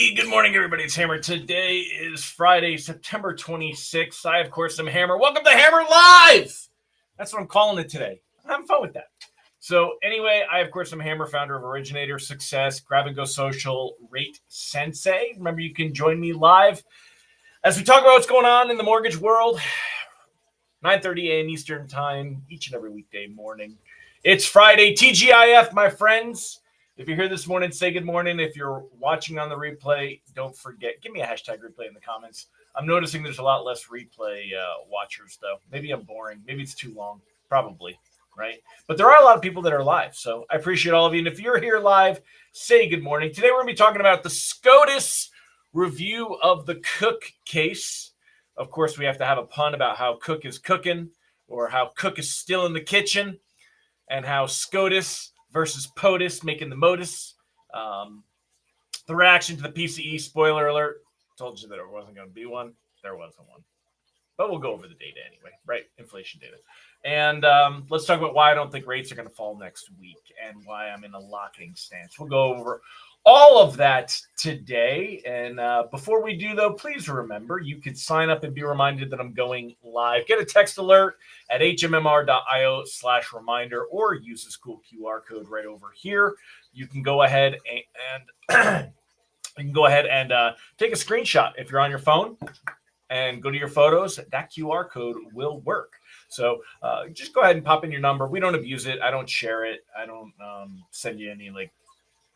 Hey, good morning, everybody. It's Hammer. Today is Friday, September 26th. I, of course, am Hammer. Welcome to Hammer Live! That's what I'm calling it today. I'm having fun with that. So, anyway, I, of course, am Hammer, founder of Originator Success, Grab and Go Social, Rate Sensei. Remember, you can join me live as we talk about what's going on in the mortgage world. 9:30 a.m. Eastern Time, each and every weekday morning. It's Friday, TGIF, my friends. If you're here this morning, say good morning. If you're watching on the replay, don't forget, give me a hashtag replay in the comments. I'm noticing there's a lot less replay watchers, though. Maybe I'm boring. Maybe it's too long. Probably, right? But there are a lot of people that are live, so I appreciate all of you. And if you're here live, say good morning. Today we're going to be talking about the SCOTUS review of the Cook case. Of course, we have to have a pun about how Cook is cooking or how Cook is still in the kitchen and how SCOTUS versus POTUS making the MOTUS. The reaction to the PCE, spoiler alert, told you that there wasn't going to be one. There wasn't one. But we'll go over the data anyway, right? Inflation data. And let's talk about why I don't think rates are going to fall next week and why I'm in a locking stance. We'll go over all of that today. And before we do, though, please remember you can sign up and be reminded that I'm going live. Get a text alert at hmmr.io/reminder or use this cool QR code right over here. You can go ahead and take a screenshot if you're on your phone and go to your photos. That QR code will work. So just go ahead and pop in your number. We don't abuse it. I don't share it. I don't send you any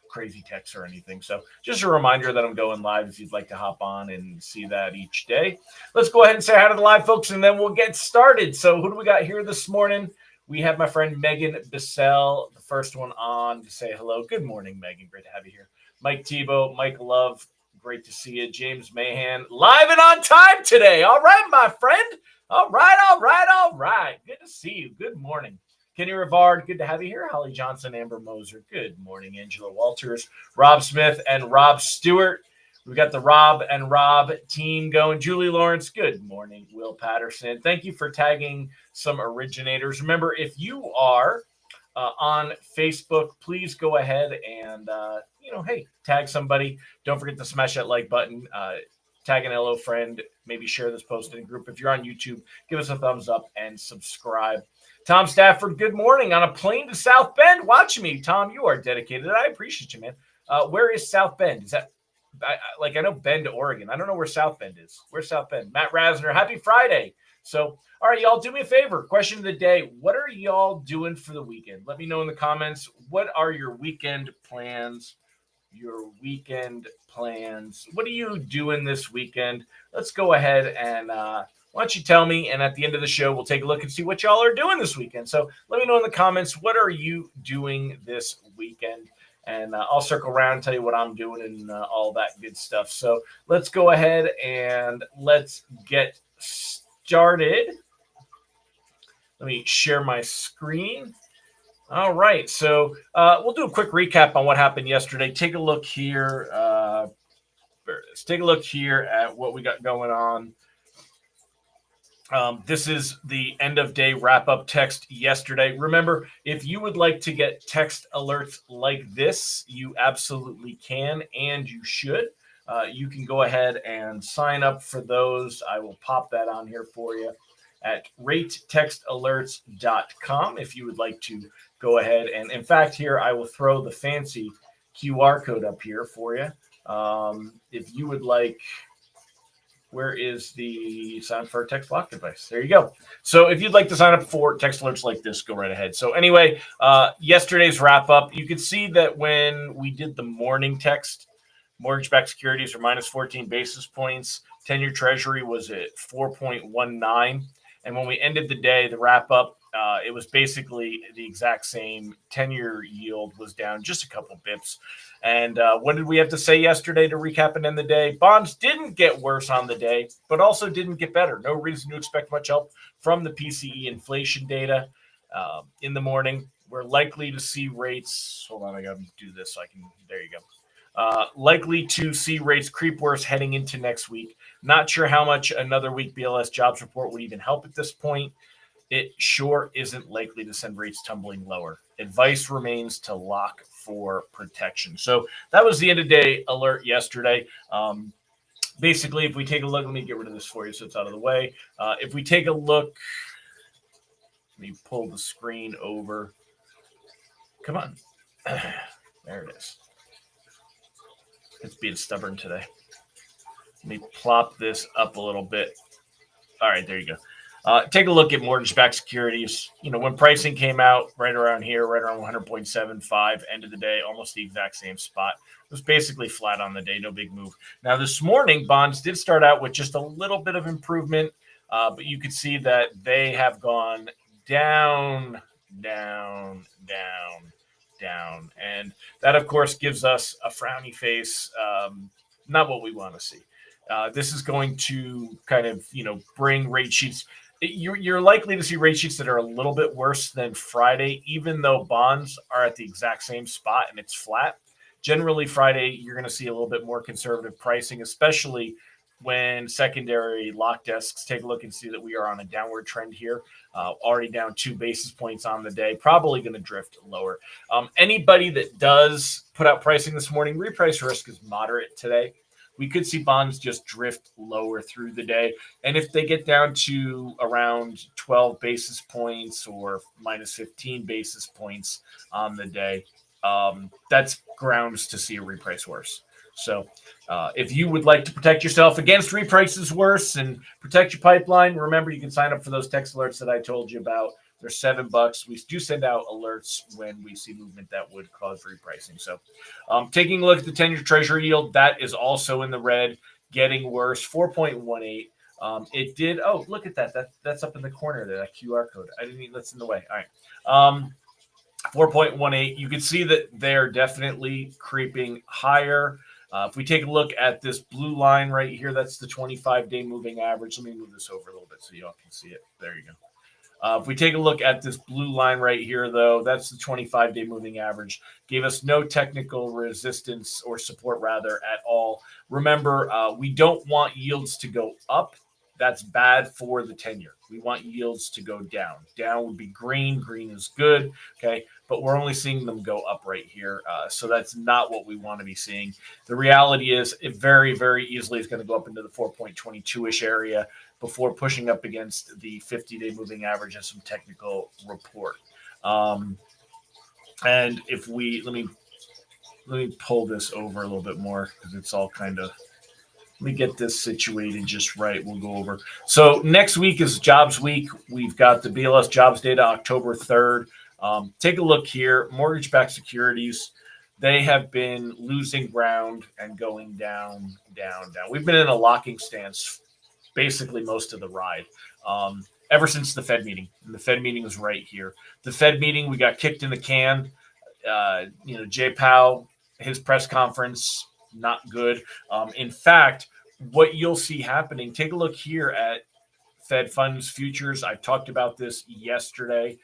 crazy texts or anything. So just a reminder that I'm going live if you'd like to hop on and see that each day. Let's go ahead and say hi to the live folks, and then we'll get started. So who do we got here this morning? We have my friend Megan Bissell, the first one on to say hello. Good morning, Megan. Great to have you here. Mike Tebow, Mike Love, great to see you. James Mahan, live and on time today. All right, my friend. All right. Good to see you. Good morning. Kenny Rivard, good to have you here. Holly Johnson, Amber Moser, good morning. Angela Walters, Rob Smith, and Rob Stewart. We've got the Rob and Rob team going. Julie Lawrence, good morning. Will Patterson, thank you for tagging some originators. Remember, if you are on Facebook, please go ahead and, tag somebody. Don't forget to smash that like button. Tag an LO friend. Maybe share this post in a group. If you're on YouTube, give us a thumbs up and subscribe. Tom Stafford, good morning. On a plane to South Bend, watching me. Tom, you are dedicated. I appreciate you, man. Where is South Bend? Is that, I know Bend, Oregon. I don't know where South Bend is. Where's South Bend? Matt Rasner, happy Friday. So, all right, y'all, do me a favor. Question of the day. What are y'all doing for the weekend? Let me know in the comments. What are your weekend plans? What are you doing this weekend? Let's go ahead and why don't you tell me? And at the end of the show, we'll take a look and see what y'all are doing this weekend. So let me know in the comments, what are you doing this weekend? And I'll circle around and tell you what I'm doing and all that good stuff. So let's go ahead and let's get started. Let me share my screen. All right, so we'll do a quick recap on what happened yesterday. Take a look here. There it is. Take a look here at what we got going on. This is the end of day wrap up text yesterday. Remember, if you would like to get text alerts like this, you absolutely can and you should. You can go ahead and sign up for those. I will pop that on here for you at ratetextalerts.com if you would like to go ahead. And in fact, here I will throw the fancy QR code up here for you. If you would like, where is the sign up for a text block device? There you go. So if you'd like to sign up for text alerts like this, go right ahead. So anyway, yesterday's wrap up, you can see that when we did the morning text, mortgage-backed securities are minus 14 basis points. 10-year treasury was at 4.19. And when we ended the day, the wrap up, it was basically the exact same. 10-year yield was down just a couple bips. And what did we have to say yesterday to recap and end the day? Bonds didn't get worse on the day, but also didn't get better. No reason to expect much help from the PCE inflation data in the morning. We're likely to see rates. Hold on, I got to do this so I can. There you go. Likely to see rates creep worse heading into next week. Not sure how much another week BLS jobs report would even help at this point. It sure isn't likely to send rates tumbling lower. advice remains to lock for protection. So that was the end of day alert yesterday. Basically, if we take a look, let me get rid of this for you so it's out of the way. If we take a look, let me pull the screen over. Come on. There it is. It's being stubborn today. Let me plop this up a little bit. All right, there you go. Take a look at mortgage-backed securities. When pricing came out right around here, right around 100.75, end of the day, almost the exact same spot. It was basically flat on the day, no big move. Now, this morning, bonds did start out with just a little bit of improvement, but you could see that they have gone down, down, down, down. And that, of course, gives us a frowny face, not what we want to see. This is going to kind of, bring rate sheets. You're likely to see rate sheets that are a little bit worse than Friday, even though bonds are at the exact same spot and it's flat. Generally, Friday, you're going to see a little bit more conservative pricing, especially when secondary lock desks take a look and see that we are on a downward trend here, already down 2 basis points on the day, probably going to drift lower. Anybody that does put out pricing this morning, reprice risk is moderate today. We could see bonds just drift lower through the day. And if they get down to around 12 basis points or minus 15 basis points on the day, that's grounds to see a reprice worse. So if you would like to protect yourself against reprices worse and protect your pipeline, remember you can sign up for those text alerts that I told you about. They're $7. We do send out alerts when we see movement that would cause repricing. So taking a look at the 10-year treasury yield, that is also in the red, getting worse, 4.18. It did. Oh, look at that. That's up in the corner there, that QR code. I didn't even, that's in the way. All right. 4.18. You can see that they're definitely creeping higher. If we take a look at this blue line right here, that's the 25-day moving average. Let me move this over a little bit so y'all can see it. There you go. If we take a look at this blue line right here, though, that's the 25-day moving average. Gave us no technical resistance or support, rather, at all. Remember, we don't want yields to go up. That's bad for the 10-year. We want yields to go down. Down would be green. Green is good, okay? But we're only seeing them go up right here. So that's not what we want to be seeing. The reality is it very, very easily is going to go up into the 4.22-ish area before pushing up against the 50-day moving average and some technical report. And if we let me pull this over a little bit more because it's all kind of. Let me get this situated just right. We'll go over. So next week is jobs week. We've got the BLS jobs data October 3rd. Take a look here. Mortgage-backed securities. They have been losing ground and going down, down, down. We've been in a locking stance basically most of the ride ever since the Fed meeting. And the Fed meeting was right here. The Fed meeting, we got kicked in the can. Jay Powell, his press conference, not good. In fact, what you'll see happening, take a look here at Fed funds futures. I talked about this yesterday.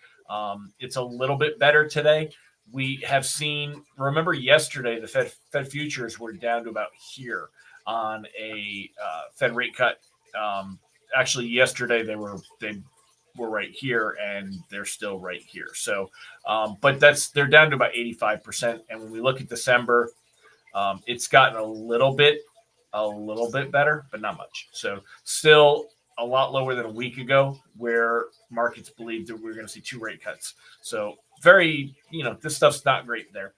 It's a little bit better today. We have seen, remember yesterday, the Fed futures were down to about here on a Fed rate cut. Actually, yesterday they were right here, and they're still right here. So, but they're down to about 85%. And when we look at December, it's gotten a little bit better, but not much. So still a lot lower than a week ago, where markets believed that we were going to see 2 rate cuts. So very, this stuff's not great there.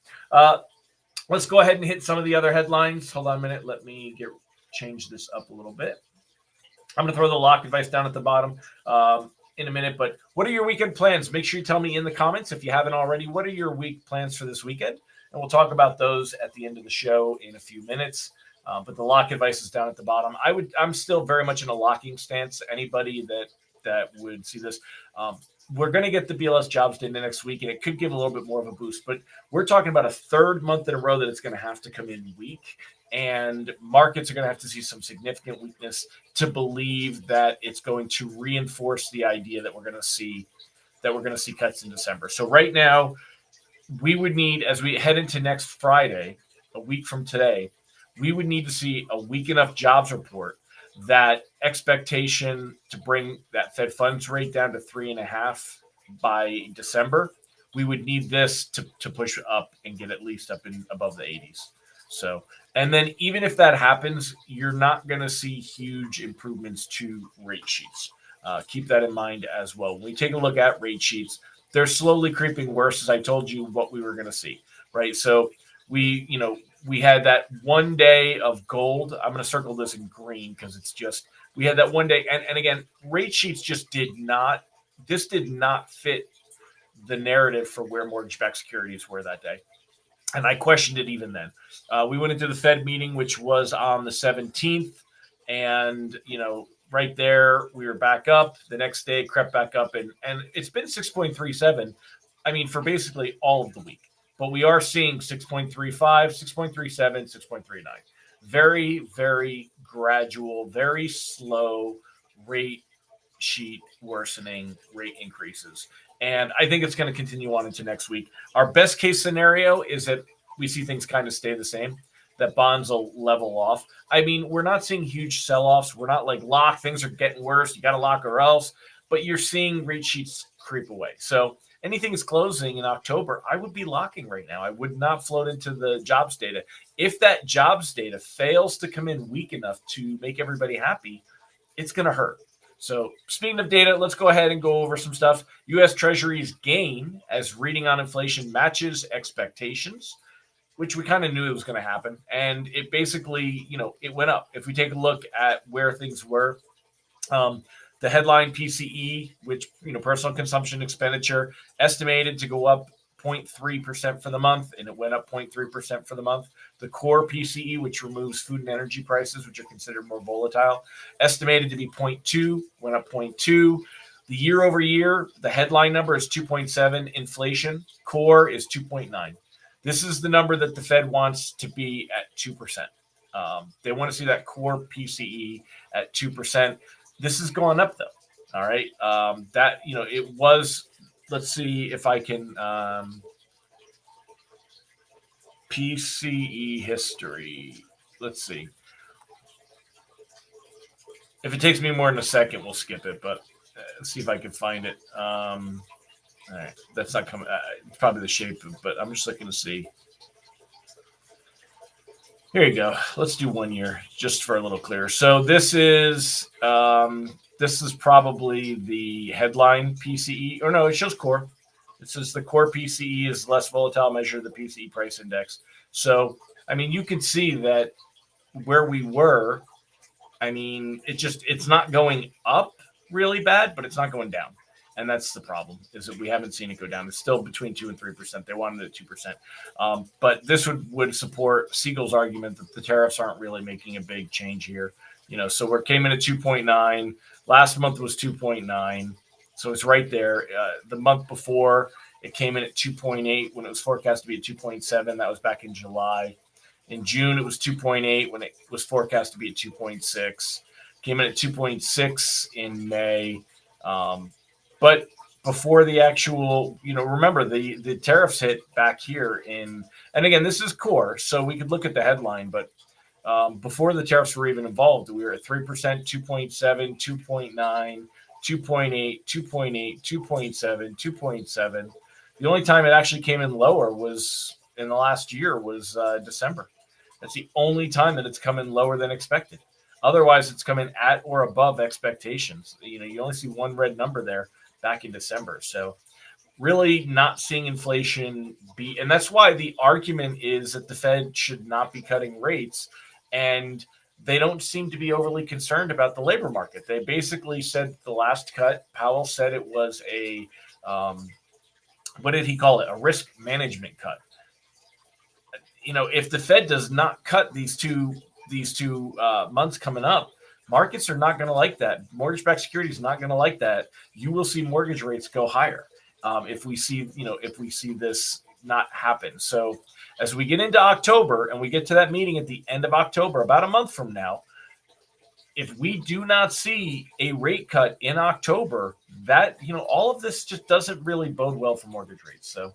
Let's go ahead and hit some of the other headlines. Hold on a minute. Let me change this up a little bit. I'm going to throw the lock advice down at the bottom in a minute, but what are your weekend plans? Make sure you tell me in the comments if you haven't already. What are your week plans for this weekend? And we'll talk about those at the end of the show in a few minutes. But the lock advice is down at the bottom. I'm still very much in a locking stance. Anybody that would see this, we're going to get the BLS jobs data next week, and it could give a little bit more of a boost. But we're talking about a third month in a row that it's going to have to come in weak, and markets are going to have to see some significant weakness to believe that it's going to reinforce the idea that we're going to see cuts in December. So right now, we would need, as we head into next Friday, a week from today, we would need to see a weak enough jobs report that expectation to bring that Fed funds rate down to 3.5 by December we would need this to push up and get at least up in above the 80s. So, and then even if that happens, you're not going to see huge improvements to rate sheets. Keep that in mind as well. When we take a look at rate sheets, they're slowly creeping worse, as I told you what we were going to see, right? So we had that one day of gold. I'm going to circle this in green because it's just, we had that one day. And again, rate sheets just did not fit the narrative for where mortgage-backed securities were that day. And I questioned it even then. We went into the Fed meeting, which was on the 17th. And, right there, we were back up. The next day, crept back up. And it's been 6.37, for basically all of the week. But we are seeing 6.35, 6.37, 6.39. Very, very gradual, very slow rate sheet worsening, rate increases. And I think it's going to continue on into next week. Our best case scenario is that we see things kind of stay the same, that bonds will level off. We're not seeing huge sell-offs. We're not like lock. Things are getting worse. You got to lock or else. But you're seeing rate sheets creep away. So anything is closing in October, I would be locking right now. I would not float into the jobs data. If that jobs data fails to come in weak enough to make everybody happy, it's going to hurt. So speaking of data, let's go ahead and go over some stuff. U.S. Treasuries gain as reading on inflation matches expectations, which we kind of knew it was going to happen. And it basically, it went up. If we take a look at where things were, the headline PCE, which, personal consumption expenditure, estimated to go up 0.3% for the month, and it went up 0.3% for the month. The core PCE, which removes food and energy prices, which are considered more volatile, estimated to be 0.2, went up 0.2. The year over year, the headline number is 2.7. Inflation, core is 2.9. This is the number that the Fed wants to be at 2%. They want to see that core PCE at 2%. This is going up, though. All right. It was, let's see if I can, PCE history. Let's see. If it takes me more than a second, we'll skip it, but let's see if I can find it. All right. That's not coming. It's probably the shape, but I'm just looking to see. Here you go. Let's do 1 year just for a little clearer. So this is probably the headline PCE, or no, it shows core. It says the core PCE is less volatile measure of the PCE price index. So, you can see that where we were, it's not going up really bad, but it's not going down. And that's the problem, is that we haven't seen it go down. It's still between 2 and 3%. They wanted it at 2%. But this would support Siegel's argument that the tariffs aren't really making a big change here. So we came in at 2.9. Last month was 2.9. So it's right there. The month before, it came in at 2.8 when it was forecast to be at 2.7. That was back in July. In June, it was 2.8 when it was forecast to be at 2.6. Came in at 2.6 in May. But before the actual, remember the tariffs hit back here and again, this is core, so we could look at the headline, but before the tariffs were even involved, we were at 3%, 2.7, 2.9, 2.8, 2.8, 2.7, 2.7. The only time it actually came in lower was in the last year was December. That's the only time that it's come in lower than expected. Otherwise, it's coming at or above expectations. You only see one red number there back in December. So really not seeing inflation be, and that's why the argument is that the Fed should not be cutting rates. And they don't seem to be overly concerned about the labor market. They basically said the last cut, Powell said it was a, what did he call it? A risk management cut. If the Fed does not cut these two months coming up, markets are not going to like that. Mortgage-backed securities is not going to like that. You will see mortgage rates go higher if we see this not happen. So as we get into October and we get to that meeting at the end of October, about a month from now, if we do not see a rate cut in October, that all of this just doesn't really bode well for mortgage rates. So,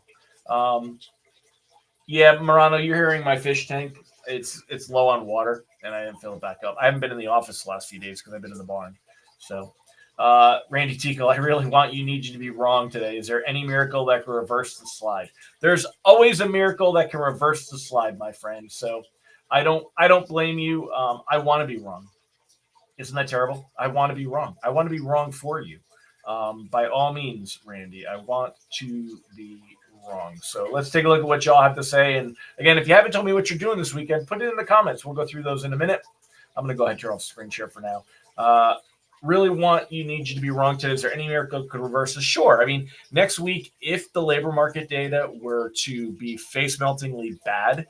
yeah, Marano, you're hearing my fish tank. It's low on water, and I didn't fill it back up. I haven't been in the office the last few days because I've been in the barn. So, Randy Tico, I really need you to be wrong today. Is there any miracle that can reverse the slide? There's always a miracle that can reverse the slide, my friend. So I don't blame you. I want to be wrong. Isn't that terrible? I want to be wrong. I want to be wrong for you. By all means, Randy, I want to be wrong. So let's take a look at what y'all have to say. And again, if you haven't told me what you're doing this weekend, put it in the comments. We'll go through those in a minute. I'm going to go ahead and turn off screen share for now. Really need you to be wrong today. Is there any miracle that could reverse this? Sure. I mean, next week, if the labor market data were to be face meltingly bad,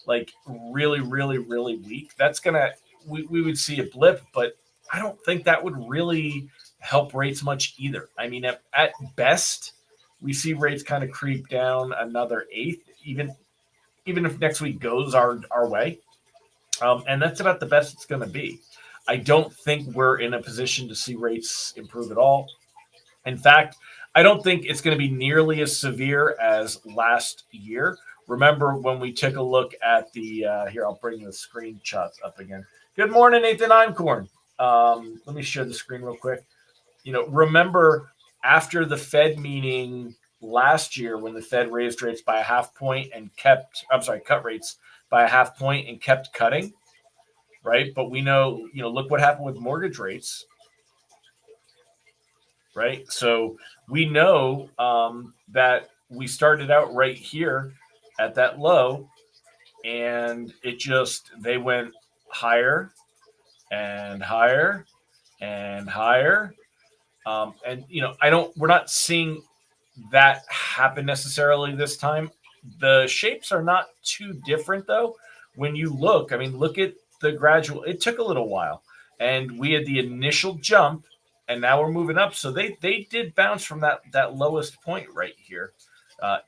like really, really, really weak, that's going to, we would see a blip, but I don't think that would really help rates much either. I mean, at best, we see rates kind of creep down another eighth, even if next week goes our way. And that's about the best it's going to be. I don't think we're in a position to see rates improve at all. In fact, I don't think it's going to be nearly as severe as last year. Remember when we took a look at the here, I'll bring the screenshots up again. Good morning, Nathan Einkorn. Let me share the screen real quick. Remember after the Fed meeting last year when the Fed raised rates by a half point and cut rates by a half point and kept cutting, right? But we know, look what happened with mortgage rates, right? So we know that we started out right here at that low, and they went higher and higher and higher. We're not seeing that happen necessarily this time. The shapes are not too different though. When you look at the gradual, it took a little while, and we had the initial jump, and now we're moving up. So they did bounce from that lowest point right here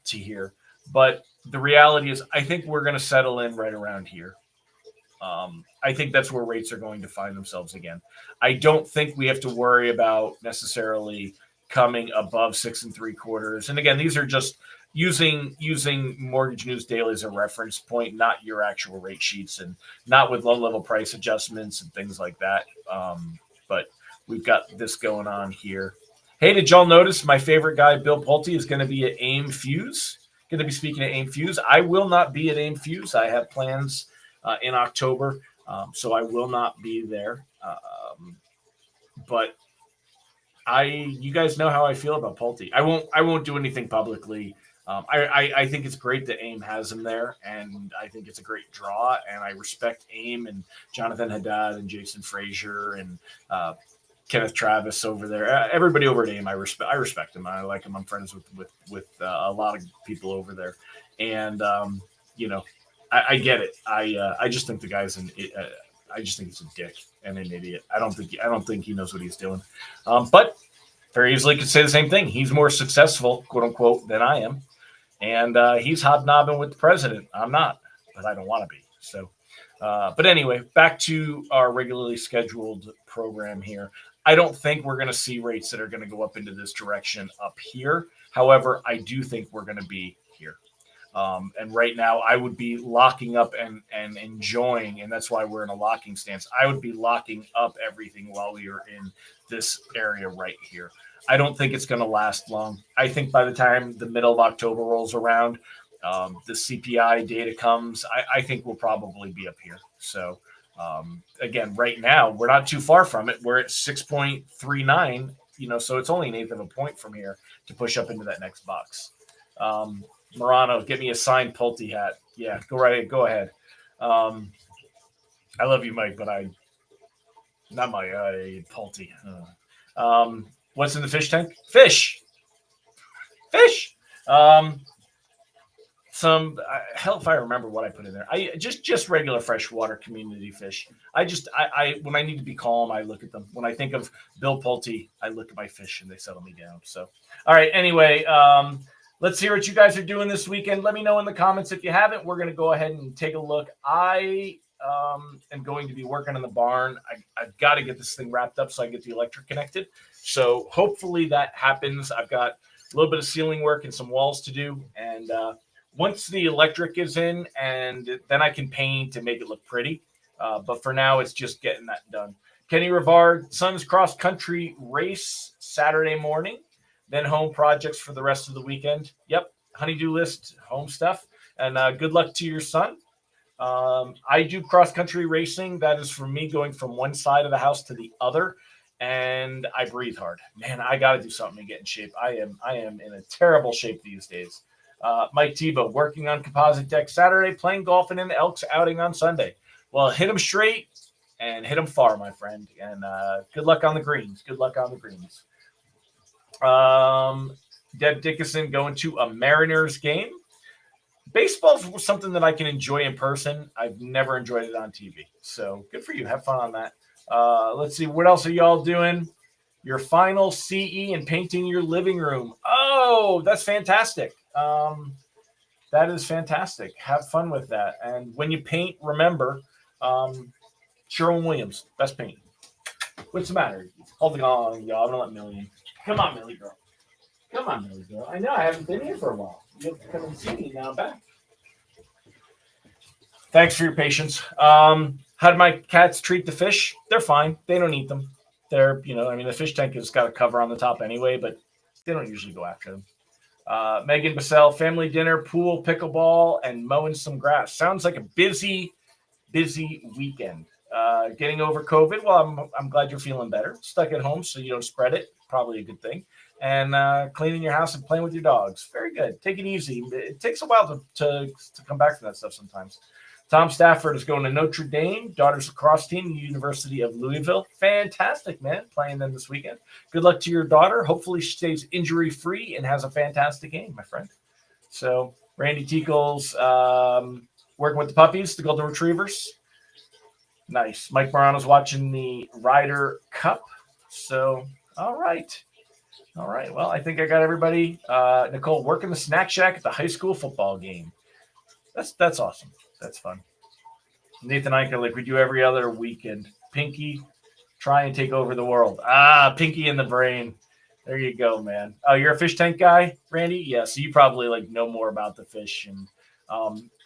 to here. But the reality is, I think we're going to settle in right around here. I think that's where rates are going to find themselves again. I don't think we have to worry about necessarily coming above 6 3/4. And again, these are just using Mortgage News Daily as a reference point, not your actual rate sheets and not with loan level price adjustments and things like that. But we've got this going on here. Hey, did y'all notice my favorite guy, Bill Pulte, is going to be at AIM Fuse? Going to be speaking at AIM Fuse. I will not be at AIM Fuse. I have plans in October, so I will not be there. But you guys know how I feel about Pulte. I won't do anything publicly. I think it's great that AIM has him there, and I think it's a great draw. And I respect AIM and Jonathan Haddad and Jason Frazier and Kenneth Travis over there. Everybody over at AIM, I respect him. I like him. I'm friends with a lot of people over there, and I get it. I just think the guy's I just think he's a dick and an idiot. I don't think he knows what he's doing. But very easily could say the same thing. He's more successful, quote unquote, than I am, and he's hobnobbing with the president. I'm not, but I don't want to be. So, but anyway, back to our regularly scheduled program here. I don't think we're going to see rates that are going to go up into this direction up here. However, I do think we're going to be here. And right now, I would be locking up and enjoying, and that's why we're in a locking stance. I would be locking up everything while we are in this area right here. I don't think it's going to last long. I think by the time the middle of October rolls around, the CPI data comes, I think we'll probably be up here. So again, right now, we're not too far from it. We're at 6.39, so it's only an eighth of a point from here to push up into that next box. Morano, get me a signed Pulte hat. Yeah, go ahead. I love you, Mike, but not my Pulte. What's in the fish tank? Fish. Some hell if I remember what I put in there. I just regular freshwater community fish. I when I need to be calm, I look at them. When I think of Bill Pulte, I look at my fish and they settle me down. So, all right. Anyway, let's hear what you guys are doing this weekend. Let me know in the comments if you haven't. We're going to go ahead and take a look. I am going to be working on the barn. I've got to get this thing wrapped up so I get the electric connected. So hopefully that happens. I've got a little bit of ceiling work and some walls to do. And once the electric is in, and then I can paint and make it look pretty. But for now, it's just getting that done. Kenny Rivard, son's cross country race Saturday morning, then home projects for the rest of the weekend. Yep, honeydew list, home stuff, and good luck to your son. I do cross country racing. That is for me going from one side of the house to the other, and I breathe hard. Man, I got to do something to get in shape. I am in a terrible shape these days. Mike Tebow working on composite deck Saturday, playing golf and in the Elks outing on Sunday. Well, hit him straight and hit him far, my friend. And good luck on the greens. Good luck on the greens. Deb Dickinson going to a Mariners game. Baseball is something that I can enjoy in person. I've never enjoyed it on TV. So good for you. Have fun on that. Let's see. What else are y'all doing? Your final CE and painting your living room. Oh, that's fantastic. That is fantastic. Have fun with that. And when you paint, remember, Sherwin-Williams, best paint. What's the matter? Hold on, y'all. I'm going to let Millie in. Come on, Millie girl. Come on, Millie girl. I know I haven't been here for a while. You have to come and see me now. I'm back. Thanks for your patience. How do my cats treat the fish? They're fine. They don't eat them. They're, the fish tank has got a cover on the top anyway, but they don't usually go after them. Megan Bassell, family dinner, pool, pickleball, and mowing some grass. Sounds like a busy weekend. Getting over COVID. Well, I'm glad you're feeling better. Stuck at home so you don't spread it. Probably a good thing. And cleaning your house and playing with your dogs. Very good. Take it easy. It takes a while to come back from that stuff sometimes. Tom Stafford is going to Notre Dame, daughter's lacrosse team, University of Louisville. Fantastic, man, playing them this weekend. Good luck to your daughter. Hopefully she stays injury-free and has a fantastic game, my friend. So Randy Teakles working with the puppies, the Golden Retrievers. Nice. Mike Morano's watching the Ryder Cup. So, all right. Well, I think I got everybody. Nicole, working the snack shack at the high school football game. That's awesome. That's fun. Nathan Eicher, like we do every other weekend. Pinky, try and take over the world. Pinky in the brain. There you go, man. Oh, you're a fish tank guy, Randy? Yeah, so you probably know more about the fish. And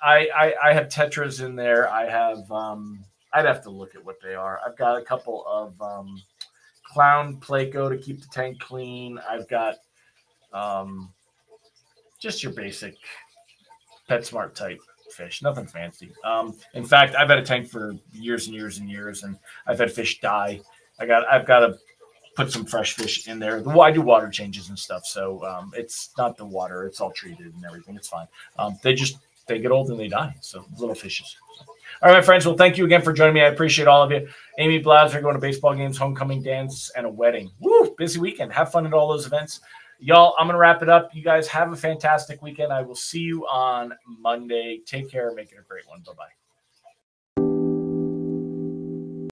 I have tetras in there. I have I'd have to look at what they are. I've got a couple of clown Pleco to keep the tank clean. I've got just your basic PetSmart type fish, nothing fancy. In fact, I've had a tank for years and years and years, and I've had fish die. I've got to put some fresh fish in there. I do water changes and stuff, so it's not the water; it's all treated and everything. It's fine. They get old and they die. So little fishes. All right, my friends. Well, thank you again for joining me. I appreciate all of you. Amy Blauser going to baseball games, homecoming dance, and a wedding. Woo! Busy weekend. Have fun at all those events. Y'all, I'm going to wrap it up. You guys have a fantastic weekend. I will see you on Monday. Take care. Make it a great one. Bye-bye.